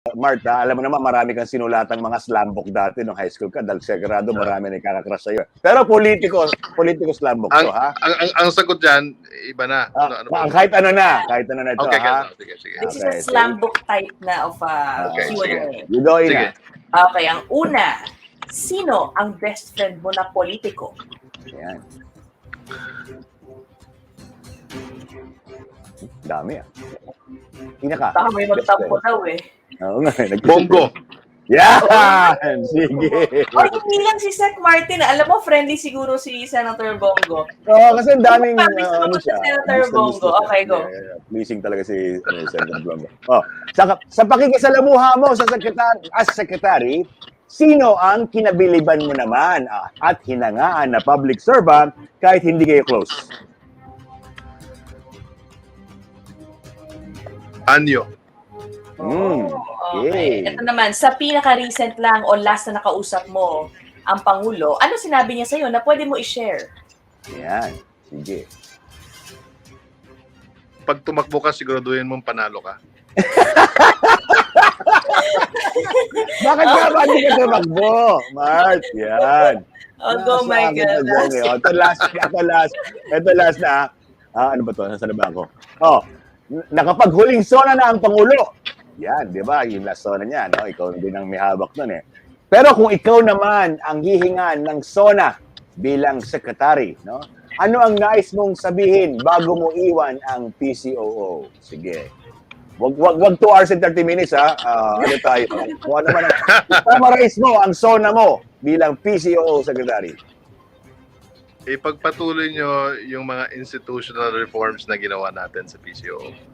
Marta, alam mo naman marami kang sinulatang mga slam book dati nung high school ka dahil sigurado marami na ikakakrush sa'yo. Pero politiko slam book to, ha? Ang sagot dyan, iba na. Kahit ano na ito, okay, ha? Sige. This is a slam book type na of Okay, Q&A. You go, Ina. Okay, ang una, sino ang best friend mo na politiko? Ayan. Dami, Ina ka. Baka may magtampo daw eh. Oo nga, Bongo. Yan! Sige. O, hindi lang si Sec Martin. Alam mo, friendly siguro si Senator Bongo. Oo, kasi ang daming, ano siya, Senator Bongo. Okay, go. Pleasing talaga si Senator Bongo. Oh, sa pakikisalamuha mo sa secretary, sino ang kinabiliban mo naman at hinangaan na public servant kahit hindi kayo close? Anyo. Okay. Ito naman, sa pinaka-recent lang o last na nakausap mo ang Pangulo, ano sinabi niya sa'yo na pwede mo i-share? Yan. Sige. Pag tumakbo ka, siguraduhin mong panalo ka. Bakit ka ba hindi ka tumakbo? Mart, yan. Oh my God. Ito last na. Ano ba ito? Nasa labang ko. Nakapaghuling sona na ang Pangulo. Yan, di ba? Yung last sona niya, no? Ikaw din ang may hawak nun eh. Pero kung ikaw naman ang hihingan ng sona bilang secretary, no? Ano ang nais mong sabihin bago mo iwan ang PCOO? Sige. Wag 2 hours and 30 minutes, ha? Ano tayo? Kung ano man summarize mo ang sona mo bilang PCOO secretary. Ipagpatuloy nyo yung mga institutional reforms na ginawa natin sa PCOO.